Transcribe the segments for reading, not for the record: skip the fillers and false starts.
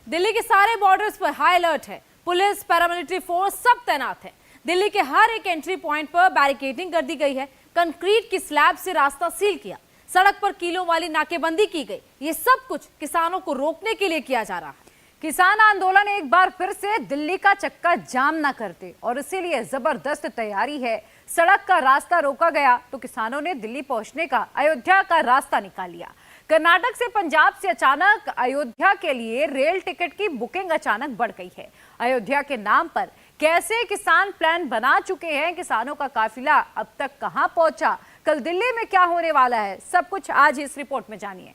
दिल्ली के सारे बॉर्डर्स पर हाई अलर्ट है। पुलिस, पैरामिलिट्री फोर्स सब तैनात है। दिल्ली के हर एक एंट्री पॉइंट पर बैरिकेडिंग कर दी गई है। कंक्रीट की स्लैब से रास्ता सील किया, सड़क पर कीलों वाली नाकेबंदी की गई। ये सब कुछ किसानों को रोकने के लिए किया जा रहा है। किसान आंदोलन एक बार फिर से दिल्ली का चक्का जाम ना करते और इसीलिए जबरदस्त तैयारी है। सड़क का रास्ता रोका गया तो किसानों ने दिल्ली पहुंचने का अयोध्या का रास्ता निकाल लिया। कर्नाटक से पंजाब से अचानक अयोध्या के लिए रेल टिकट की बुकिंग अचानक बढ़ गई है। अयोध्या के नाम पर कैसे किसान प्लान बना चुके हैं, किसानों का काफिला अब तक कहां पहुंचा, कल दिल्ली में क्या होने वाला है, सब कुछ आज इस रिपोर्ट में जानिए।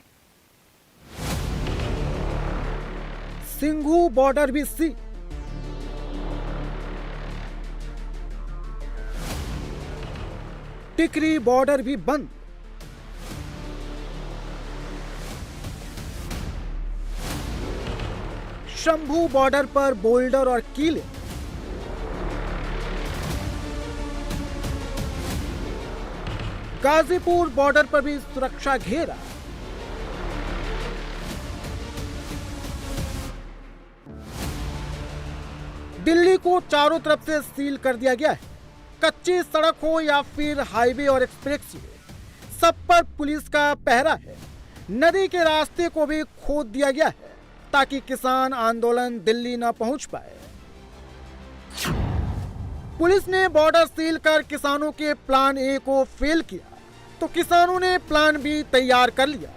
सिंघू बॉर्डर भी सी, टिकरी बॉर्डर भी बंद, शंभू बॉर्डर पर बोल्डर और कीले, गाजीपुर बॉर्डर पर भी सुरक्षा घेरा। दिल्ली को चारों तरफ से सील कर दिया गया है। कच्ची सड़क हो या फिर हाईवे और एक्सप्रेसवे, सब पर पुलिस का पहरा है। नदी के रास्ते को भी खोद दिया गया है ताकि किसान आंदोलन दिल्ली न पहुंच पाए। पुलिस ने बॉर्डर सील कर किसानों के प्लान ए को फेल किया तो किसानों ने प्लान बी तैयार कर लिया।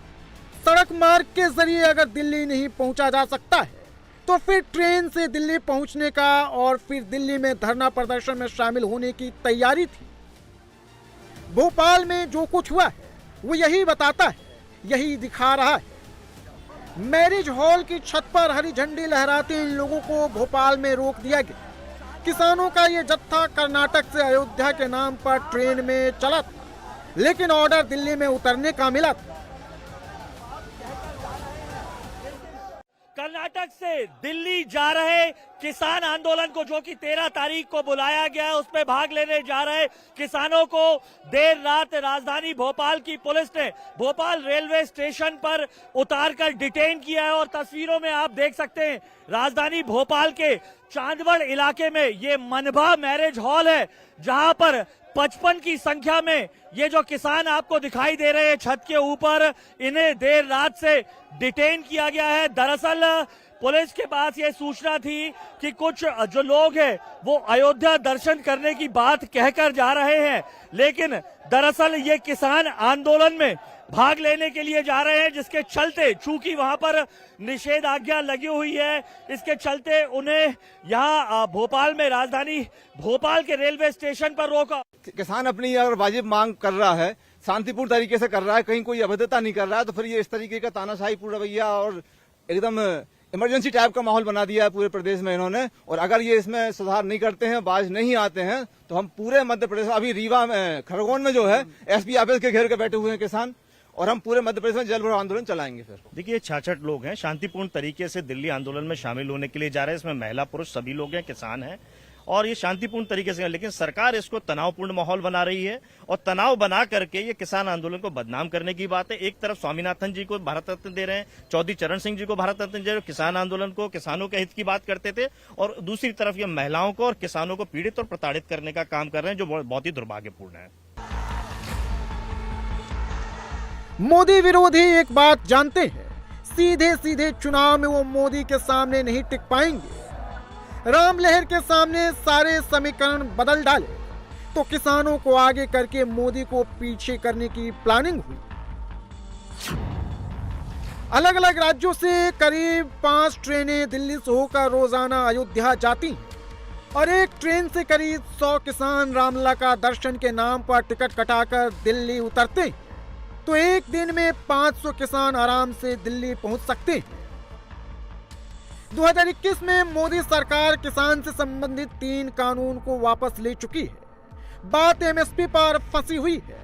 सड़क मार्ग के जरिए अगर दिल्ली नहीं पहुंचा जा सकता है तो फिर ट्रेन से दिल्ली पहुंचने का और फिर दिल्ली में धरना प्रदर्शन में शामिल होने की तैयारी थी। भोपाल में जो कुछ हुआ है वो यही बताता है, यही दिखा रहा है। मैरिज हॉल की छत पर हरी झंडी लहराते इन लोगों को भोपाल में रोक दिया गया। किसानों का ये जत्था कर्नाटक से अयोध्या के नाम पर ट्रेन में चला था, लेकिन ऑर्डर दिल्ली में उतरने का मिला था। कर्नाटक से दिल्ली जा रहे किसान आंदोलन को, जो कि 13 तारीख को बुलाया गया है, उसमें भाग लेने जा रहे किसानों को देर रात राजधानी भोपाल की पुलिस ने भोपाल रेलवे स्टेशन पर उतारकर डिटेन किया है। और तस्वीरों में आप देख सकते हैं राजधानी भोपाल के चांदवड़ इलाके में ये मनभा मैरिज हॉल है, जहां पर 55 की संख्या में ये जो किसान आपको दिखाई दे रहे हैं छत के ऊपर, इन्हें देर रात से डिटेन किया गया है। दरअसल पुलिस के पास ये सूचना थी कि कुछ जो लोग हैं वो अयोध्या दर्शन करने की बात कहकर जा रहे हैं, लेकिन दरअसल ये किसान आंदोलन में भाग लेने के लिए जा रहे हैं, जिसके चलते चूंकि वहां पर निषेधाज्ञा लगी हुई है, इसके चलते उन्हें यहाँ भोपाल में, राजधानी भोपाल के रेलवे स्टेशन पर रोका। किसान अपनी अगर वाजिब मांग कर रहा है, शांतिपूर्ण तरीके से कर रहा है, कहीं कोई अभद्रता नहीं कर रहा है, तो फिर ये इस तरीके का तानाशाहीपूर्ण रवैया और एकदम इमरजेंसी टाइप का माहौल बना दिया है पूरे प्रदेश में इन्होंने। और अगर ये इसमें सुधार नहीं करते हैं, बाज नहीं आते हैं, तो हम पूरे मध्य प्रदेश, अभी रीवा में, खरगोन में जो है एसपी ऑफिस के घेर के बैठे हुए हैं किसान, और हम पूरे मध्य प्रदेश में जल भरो आंदोलन चलाएंगे। फिर देखिए 66 लोग हैं शांतिपूर्ण तरीके से दिल्ली आंदोलन में शामिल होने के लिए जा रहे हैं। इसमें महिला पुरुष सभी लोग हैं, किसान हैं, और ये शांतिपूर्ण तरीके से है। लेकिन सरकार इसको तनावपूर्ण माहौल बना रही है और तनाव बना करके ये किसान आंदोलन को बदनाम करने की बात है। एक तरफ स्वामीनाथन जी को भारत रत्न दे रहे हैं, चौधरी चरण सिंह जी को भारत रत्न दे रहे हैं, किसान आंदोलन को, किसानों के हित की बात करते थे, और दूसरी तरफ ये महिलाओं को और किसानों को पीड़ित और प्रताड़ित करने का काम कर रहे हैं, जो बहुत ही दुर्भाग्यपूर्ण है। मोदी विरोधी एक बात जानते हैं, सीधे सीधे चुनाव में वो मोदी के सामने नहीं टिक पाएंगे। राम लहर के सामने सारे समीकरण बदल डाले तो किसानों को आगे करके मोदी को पीछे करने की प्लानिंग हुई। अलग अलग राज्यों से करीब 5 ट्रेनें दिल्ली से होकर रोजाना अयोध्या जाती हैं और एक ट्रेन से करीब 100 किसान रामलला का दर्शन के नाम पर टिकट कटाकर दिल्ली उतरते हैं, तो एक दिन में 500 किसान आराम से दिल्ली पहुंच सकते हैं। 2021 में मोदी सरकार किसान से संबंधित 3 कानून को वापस ले चुकी है। बात एमएसपी पर फंसी हुई है,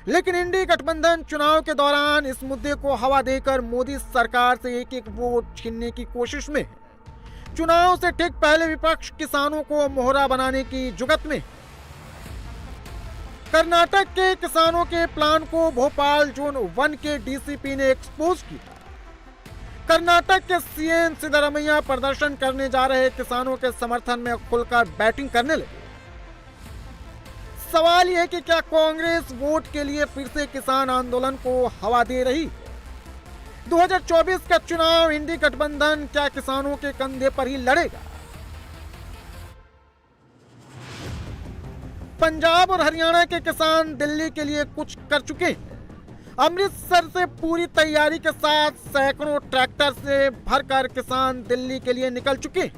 लेकिन इंडी गठबंधन चुनाव के दौरान इस मुद्दे को हवा देकर मोदी सरकार से एक एक वोट छीनने की कोशिश में है। चुनाव से ठीक पहले विपक्ष किसानों को मोहरा बनाने की जुगत में। कर्नाटक के किसानों के प्लान को भोपाल जोन 1 के डीसीपी ने एक्सपोज किया। कर्नाटक के सीएम सिद्धरामैया प्रदर्शन करने जा रहे किसानों के समर्थन में खुलकर बैटिंग करने लगे। सवाल यह है कि क्या कांग्रेस वोट के लिए फिर से किसान आंदोलन को हवा दे रही है? 2024 का चुनाव इंडी गठबंधन क्या किसानों के कंधे पर ही लड़ेगा? पंजाब और हरियाणा के किसान दिल्ली के लिए कुछ कर चुके हैं। अमृतसर से पूरी तैयारी के साथ सैकड़ों ट्रैक्टर से भरकर किसान दिल्ली के लिए निकल चुके हैं।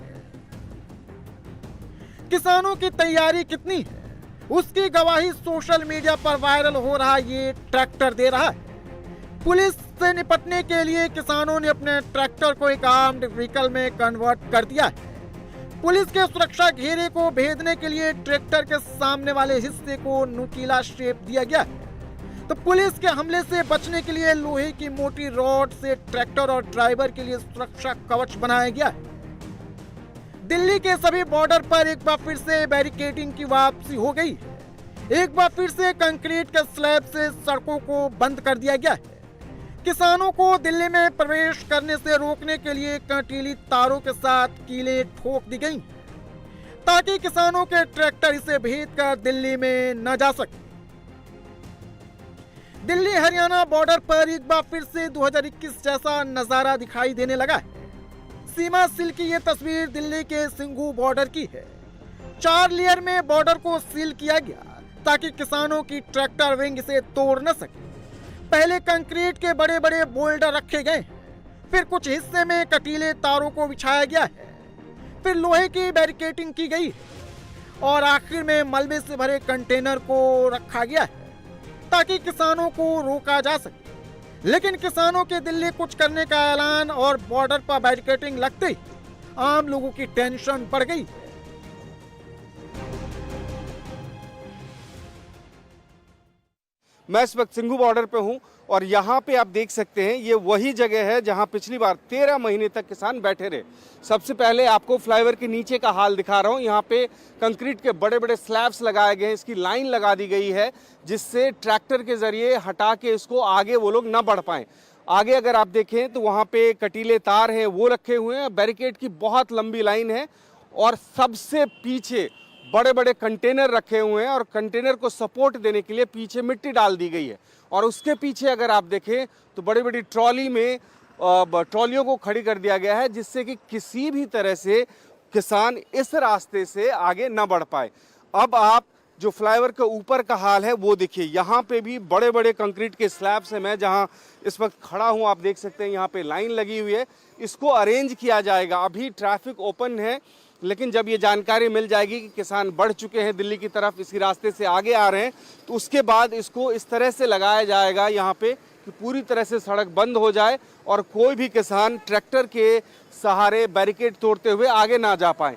किसानों की तैयारी कितनी है उसकी गवाही सोशल मीडिया पर वायरल हो रहा ये ट्रैक्टर दे रहा है। पुलिस से निपटने के लिए किसानों ने अपने ट्रैक्टर को एक आर्म्ड व्हीकल में कन्वर्ट कर दिया है। पुलिस के सुरक्षा घेरे को भेदने के लिए ट्रैक्टर के सामने वाले हिस्से को नुकीला शेप दिया गया है। तो पुलिस के हमले से बचने के लिए लोहे की मोटी रॉड से ट्रैक्टर और ड्राइवर के लिए सुरक्षा कवच बनाया गया है। दिल्ली के सभी बॉर्डर पर एक बार फिर से बैरिकेडिंग की वापसी हो गई है। एक बार फिर से कंक्रीट के स्लैब से सड़कों को बंद कर दिया गया है। किसानों को दिल्ली में प्रवेश करने से रोकने के लिए कंटीली तारों के साथ कीलें ठोक दी गई ताकि किसानों के ट्रैक्टर इसे भेद कर दिल्ली में न जा सके। दिल्ली हरियाणा बॉर्डर पर एक बार फिर से 2021 जैसा नजारा दिखाई देने लगा है। सीमा सील की यह तस्वीर दिल्ली के सिंघू बॉर्डर की है। 4 लेयर में बॉर्डर को सील किया गया ताकि किसानों की ट्रैक्टर विंग इसे तोड़ न सके। पहले कंक्रीट के बड़े बड़े बोल्डर रखे गए, फिर कुछ हिस्से में कटीले तारों को बिछाया गया है, फिर लोहे की बैरिकेडिंग की गई और आखिर में मलबे से भरे कंटेनर को रखा गया है ताकि किसानों को रोका जा सके। लेकिन किसानों के दिल्ली कुछ करने का ऐलान और बॉर्डर पर बैरिकेडिंग लगते ही आम लोगों की टेंशन बढ़ गई। मैं इस वक्त सिंघू बॉर्डर पे हूं और यहाँ पे आप देख सकते हैं ये वही जगह है जहाँ पिछली बार 13 महीने तक किसान बैठे रहे। सबसे पहले आपको फ्लाईओवर के नीचे का हाल दिखा रहा हूँ। यहाँ पे कंक्रीट के बड़े बड़े स्लैब्स लगाए गए हैं, इसकी लाइन लगा दी गई है जिससे ट्रैक्टर के जरिए हटा के इसको आगे वो लोग ना बढ़ पाएं। आगे अगर आप देखें तो वहाँ पे कटीले तार हैं वो रखे हुए हैं, बैरिकेड की बहुत लंबी लाइन है और सबसे पीछे बड़े बड़े कंटेनर रखे हुए हैं और कंटेनर को सपोर्ट देने के लिए पीछे मिट्टी डाल दी गई है। और उसके पीछे अगर आप देखें तो बड़ी बड़ी ट्रॉली में ट्रॉलियों को खड़ी कर दिया गया है जिससे कि किसी भी तरह से किसान इस रास्ते से आगे ना बढ़ पाए। अब आप जो फ्लाईओवर के ऊपर का हाल है वो देखिए, यहाँ पे भी बड़े बड़े कंक्रीट के स्लैब्स हैं। मैं जहाँ इस वक्त खड़ा हूँ आप देख सकते हैं यहाँ पे लाइन लगी हुई है, इसको अरेंज किया जाएगा। अभी ट्रैफिक ओपन है लेकिन जब ये जानकारी मिल जाएगी कि किसान बढ़ चुके हैं दिल्ली की तरफ, इसी रास्ते से आगे आ रहे हैं, तो उसके बाद इसको इस तरह से लगाया जाएगा यहाँ पे कि पूरी तरह से सड़क बंद हो जाए और कोई भी किसान ट्रैक्टर के सहारे बैरिकेड तोड़ते हुए आगे ना जा पाए।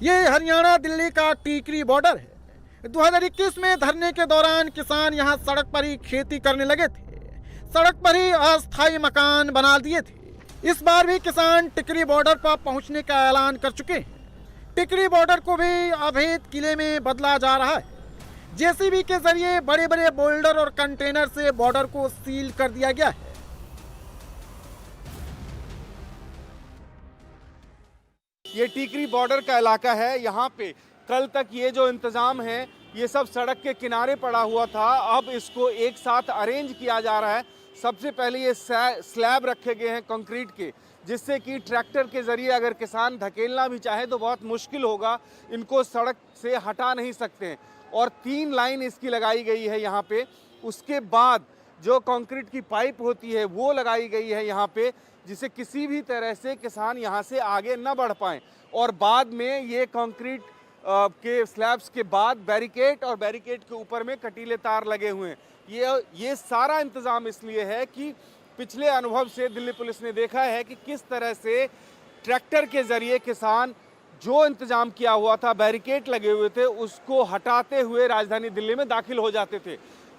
ये हरियाणा दिल्ली का टीकरी बॉर्डर है। 2021 में धरने के दौरान किसान यहाँ सड़क पर ही खेती करने लगे थे, सड़क पर ही अस्थायी मकान बना दिए थे। इस बार भी किसान टिकरी बॉर्डर पर पहुंचने का ऐलान कर चुके हैं। टिकरी बॉर्डर को भी अभेद किले में बदला जा रहा है। जेसीबी के जरिए बड़े बड़े बोल्डर और कंटेनर से बॉर्डर को सील कर दिया गया है। ये टीकरी बॉर्डर का इलाका है। यहाँ पे कल तक ये जो इंतजाम है ये सब सड़क के किनारे पड़ा हुआ था, अब इसको एक साथ अरेंज किया जा रहा है। सबसे पहले ये स्लैब रखे गए हैं कंक्रीट के जिससे कि ट्रैक्टर के जरिए अगर किसान धकेलना भी चाहे तो बहुत मुश्किल होगा, इनको सड़क से हटा नहीं सकते हैं। और 3 लाइन इसकी लगाई गई है यहाँ पे। उसके बाद जो कंक्रीट की पाइप होती है वो लगाई गई है यहाँ पे जिससे किसी भी तरह से किसान यहाँ से आगे न बढ़ पाएँ। और बाद में ये कंक्रीट के स्लैब्स के बाद बैरिकेड और बैरिकेड के ऊपर में कटीले तार लगे हुए हैं। ये सारा इंतजाम इसलिए है कि पिछले अनुभव से दिल्ली पुलिस ने देखा है कि किस तरह से ट्रैक्टर के जरिए किसान जो इंतजाम किया हुआ था, बैरिकेड लगे हुए थे, उसको हटाते हुए राजधानी दिल्ली में दाखिल हो जाते थे।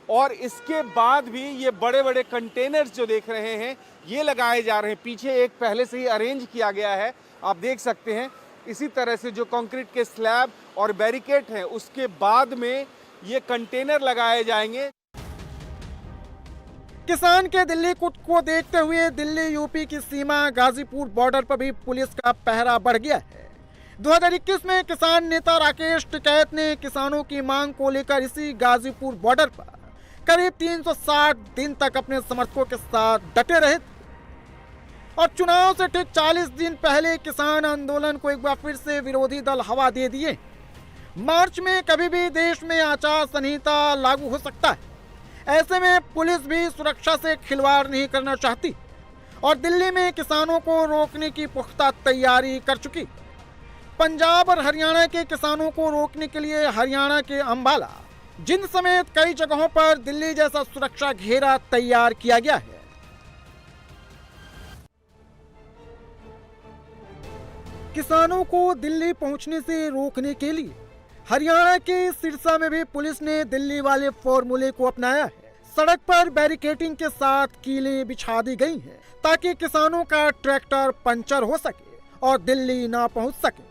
और इसके बाद भी ये बड़े बड़े कंटेनर्स जो देख रहे हैं ये लगाए जा रहे हैं। पीछे एक पहले से ही अरेंज किया गया है, आप देख सकते हैं। इसी तरह से जो कंक्रीट के स्लैब और बैरिकेड हैं उसके बाद में ये कंटेनर लगाए जाएंगे। किसान के दिल्ली कूच को देखते हुए दिल्ली यूपी की सीमा गाजीपुर बॉर्डर पर भी पुलिस का पहरा बढ़ गया है। 2021 में किसान नेता राकेश टिकैत ने किसानों की मांग को लेकर इसी गाजीपुर बॉर्डर पर करीब 360 दिन तक अपने समर्थकों के साथ डटे रहे और चुनाव से ठीक 40 दिन पहले किसान आंदोलन को एक बार फिर से विरोधी दल हवा दे दिए। मार्च में कभी भी देश में आचार संहिता लागू हो सकता है। ऐसे में पुलिस भी सुरक्षा से खिलवाड़ नहीं करना चाहती और दिल्ली में किसानों को रोकने की पुख्ता तैयारी कर चुकी। पंजाब और हरियाणा के किसानों को रोकने के लिए हरियाणा के अंबाला, जिंद समेत कई जगहों पर दिल्ली जैसा सुरक्षा घेरा तैयार किया गया है। किसानों को दिल्ली पहुंचने से रोकने के लिए हरियाणा के सिरसा में भी पुलिस ने दिल्ली वाले फॉर्मूले को अपनाया है। सड़क पर बैरिकेडिंग के साथ कीलें बिछा दी गई हैं ताकि किसानों का ट्रैक्टर पंचर हो सके और दिल्ली ना पहुंच सके।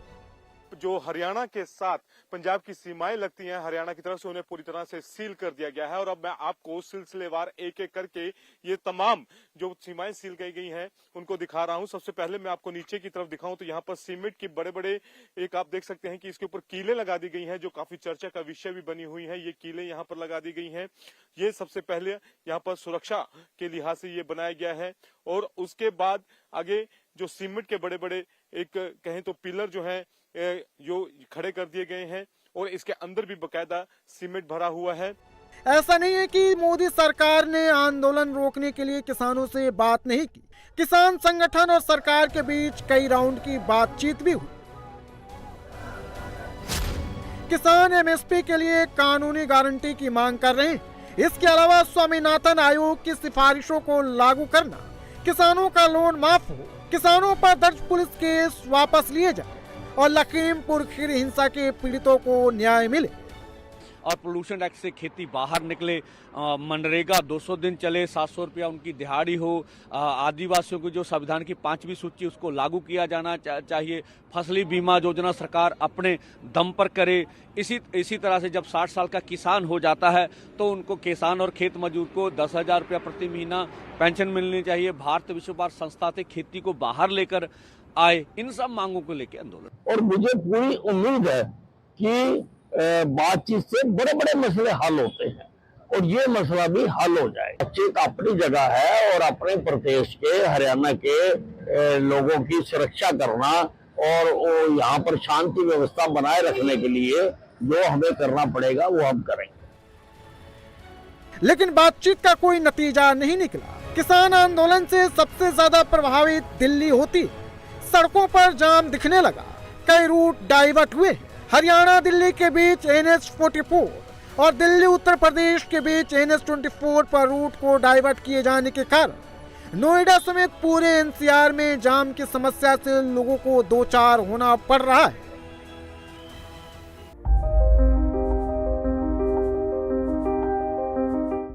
जो हरियाणा के साथ पंजाब की सीमाएं लगती हैं, हरियाणा की तरफ से उन्हें पूरी तरह से सील कर दिया गया है और अब मैं आपको सिलसिलेवार एक एक करके ये तमाम जो सीमाएं सील की गई हैं उनको दिखा रहा हूं। सबसे पहले मैं आपको नीचे की तरफ दिखाऊं तो यहाँ पर सीमेंट की बड़े बड़े एक आप देख सकते हैं कि इसके ऊपर कीलें लगा दी गई हैं जो काफी चर्चा का विषय भी बनी हुई है। ये कीलें यहाँ पर लगा दी गई हैं। ये सबसे पहले यहाँ पर सुरक्षा के लिहाज से ये बनाया गया है और उसके बाद आगे जो सीमेंट के बड़े बड़े एक कहें तो पिलर जो है जो खड़े कर दिए गए हैं और इसके अंदर भी बकायदा सीमेंट भरा हुआ है। ऐसा नहीं है कि मोदी सरकार ने आंदोलन रोकने के लिए किसानों से बात नहीं की। किसान संगठन और सरकार के बीच कई राउंड की बातचीत भी हुई। किसान एमएसपी के लिए कानूनी गारंटी की मांग कर रहे हैं। इसके अलावा स्वामीनाथन आयोग की सिफारिशों को लागू करना, किसानों का लोन माफ हो, किसानों पर दर्ज पुलिस केस वापस लिए जाए और लखीमपुर खीरी हिंसा के पीड़ितों को न्याय मिले। और पोल्यूशन एक्ट से खेती बाहर निकले, मनरेगा 200 दिन चले, 700 रुपया उनकी दिहाड़ी हो, आदिवासियों की जो संविधान की 5वीं सूची उसको लागू किया जाना चाहिए, फसली बीमा योजना सरकार अपने दम पर करे। इसी तरह से जब 60 साल का किसान हो जाता है तो उनको किसान और खेत मजदूर को 10,000 रुपया प्रति महीना पेंशन मिलनी चाहिए। भारत विश्व व्यापार संस्था से खेती को बाहर लेकर आए। इन सब मांगों को लेकर आंदोलन। और मुझे पूरी उम्मीद है कि बातचीत से बड़े बड़े मसले हल होते हैं और ये मसला भी हल हो जाए। बातचीत अपनी जगह है और अपने प्रदेश के हरियाणा के लोगों की सुरक्षा करना और यहाँ पर शांति व्यवस्था बनाए रखने के लिए जो हमें करना पड़ेगा वो हम करेंगे। लेकिन बातचीत का कोई नतीजा नहीं निकला। किसान आंदोलन से सबसे ज्यादा प्रभावित दिल्ली होती। सड़कों पर जाम दिखने लगा, कई रूट डाइवर्ट हुए। हरियाणा दिल्ली के बीच NH-44 और दिल्ली उत्तर प्रदेश के बीच NH-24 पर रूट को डाइवर्ट किए जाने के कारण नोएडा समेत पूरे NCR में जाम की समस्या से लोगों को दो चार होना पड़ रहा है।